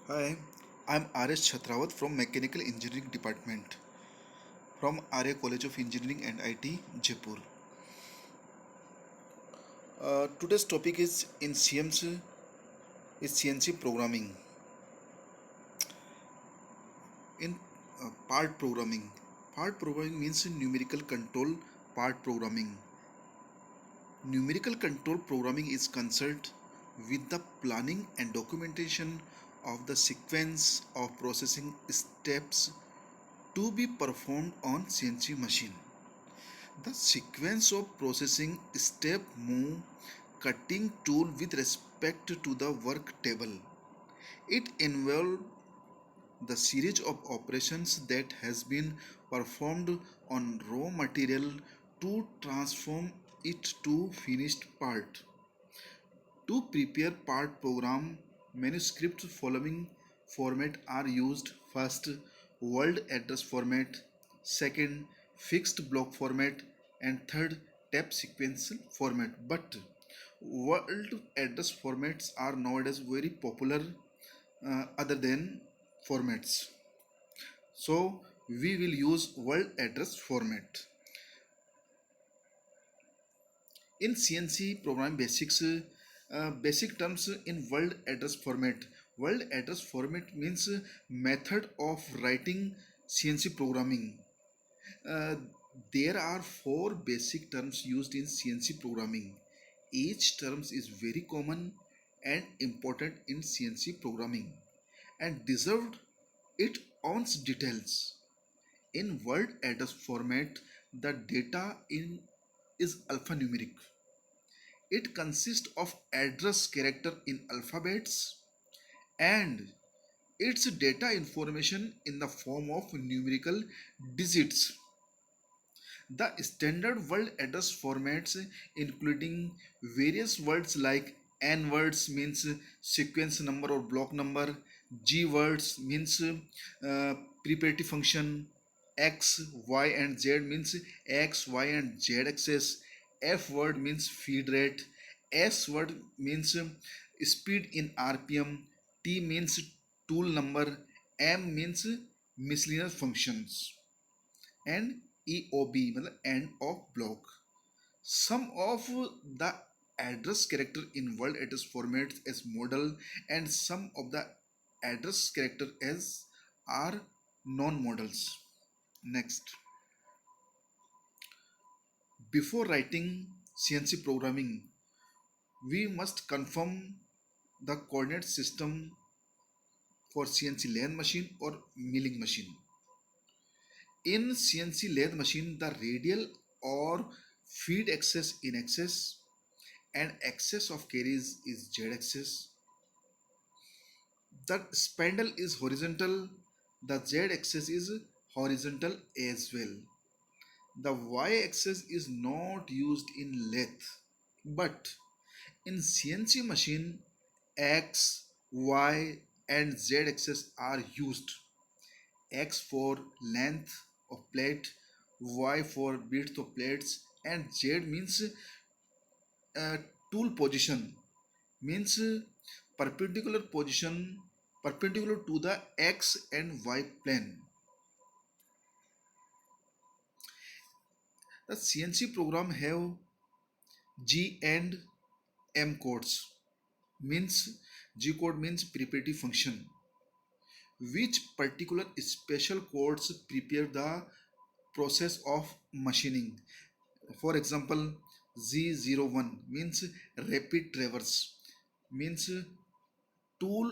Hi, I'm R.S.Chhatrawat from Mechanical Engineering Department from RA College of Engineering and IT, Jaipur. Today's topic is in CMS is CNC programming. In part programming. Part programming means numerical control part programming. Numerical control programming is concerned with the planning and documentation of the sequence of processing steps to be performed on CNC machine. The sequence of processing step move cutting tool with respect to the work table. It involves the series of operations that has been performed on raw material to transform it to finished part. To prepare part program, manuscript following format are used. First, world address format, second, fixed block format, and third, tab sequential format. But world address formats are nowadays very popular other than formats. So we will use world address format. In CNC program basics, basic terms in world address format. World address format means method of writing CNC programming. Uh, there are four basic terms used in CNC programming. Each terms is very common and important in CNC programming and deserved its own details. In word address format, the data in is alphanumeric. It consists of address character in alphabets and its data information in the form of numerical digits. The standard word address formats including various words like N words means sequence number or block number, G words means preparative function, X, Y and Z means X, Y and Z axis, F word means feed rate, S word means speed in RPM, T means tool number, M means miscellaneous functions and EOB मतलब end of block. Some of the address character in world address formats as model and some of the address character as are non-models. Next, before writing CNC programming, we must confirm the coordinate system for CNC lathe machine or milling machine. In CNC lathe machine, the radial or feed axis in axis and axis of carries is Z axis. The spindle is horizontal, the Z axis is horizontal as well. The Y axis is not used in lathe, but in CNC machine, X, Y, and Z axis are used. X for length of plate, Y for width of plates, and Z means uh, tool position means perpendicular position perpendicular to the x and y plane. The CNC program have G and M codes means G code means preparative function, which particular special codes prepare the process of machining. For example, Z01 means rapid traverse means tool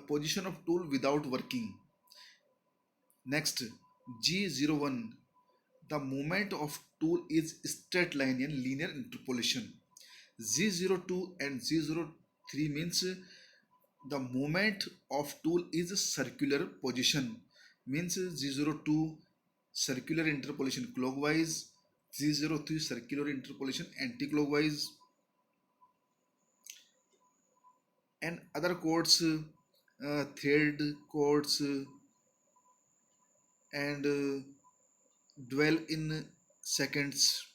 position of tool without working. Next, G01, the movement of tool is straight line and linear interpolation. Z02 and Z03 means the movement of tool is circular position, means Z02 circular interpolation clockwise, Z03 circular interpolation anti-clockwise, and other codes, thread codes, and dwell in seconds.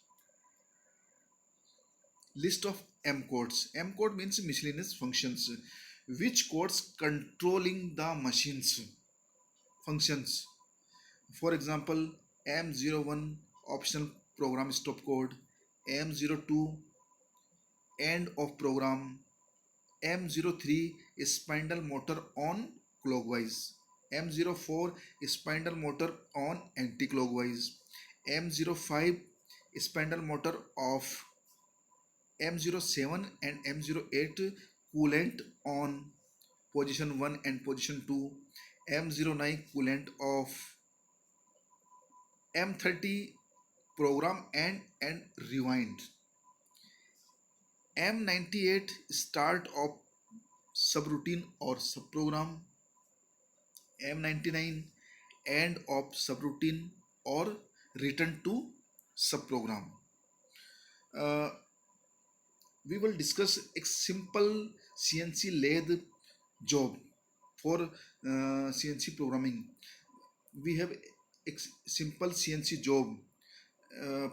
List of M codes. M code means miscellaneous functions. which codes controlling the machine's functions. For example, M01 optional program stop code, M02 end of program, M03 spindle motor on clockwise, M04 spindle motor on anti-clockwise, M05 spindle motor off, M07 and M08 coolant on position 1 and position 2, M09 coolant off, M30 program and rewind, M98 start of subroutine or subprogram, M99 end of subroutine or return to subprogram. Uh, we will discuss a simple CNC lathe job for CNC programming. We have a simple CNC job,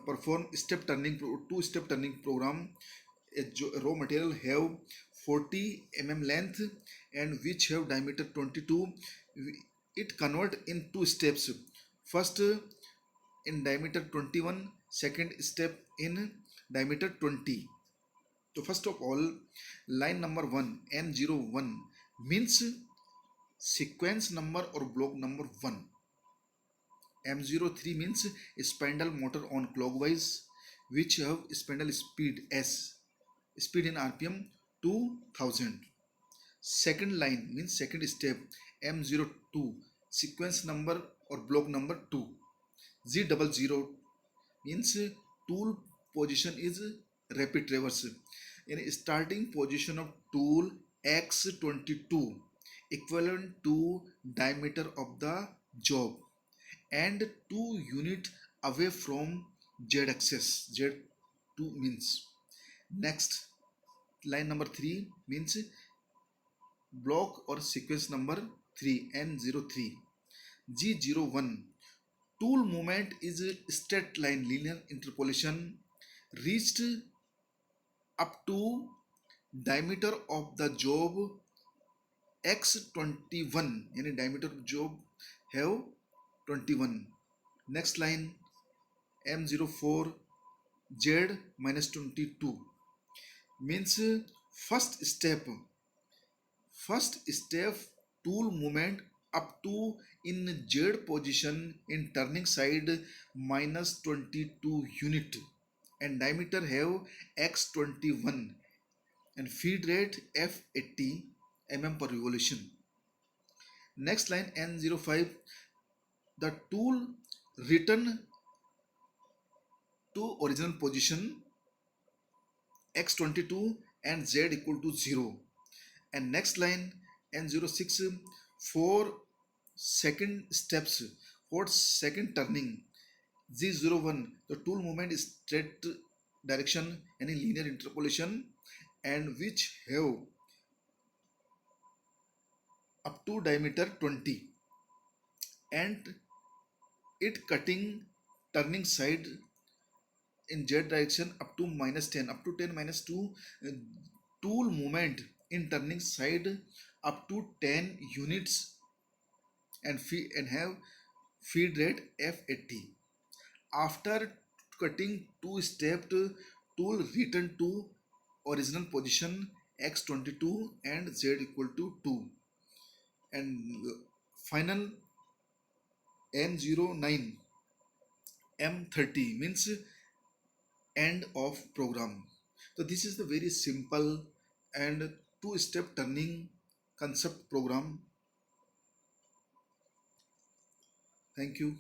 perform step turning two step turning program. A raw material have 40 mm length and which have diameter 22. It convert in two steps. First in diameter 21, second step in diameter 20. So first of all, line number 1 N01 means sequence number or block number 1. M03 means spindle motor on clockwise which have spindle speed S, speed in RPM 2000. Second line means second step M02 sequence number or block number 2. Z00 means tool position is rapid reverse. In starting position of tool X22 equivalent to diameter of the job and 2 unit away from Z axis. Z2 means next line number 3 means block or sequence number 3 N03. G01 tool movement is a straight line linear interpolation reached up to diameter of the job X21 यानी diameter of job have 21. Next line M04 Z minus 22 means first step tool movement up to in Z position in turning side minus 22 unit and diameter have X21 and feed rate F80 mm per revolution. Next line N05 the tool return to original position X22 and Z equal to 0. And next line N06 for second steps for second turning Z01 the tool movement is straight direction any linear interpolation and which have up to diameter 20 and it cutting turning side in Z direction up to minus 10 up to 10 minus 2 tool movement in turning side up to 10 units and have feed rate F80. After cutting two stepped tool return to original position X22 and Z equal to 2 and final N09 M30 means end of program. So this is the very simple and two step turning concept program. Thank you.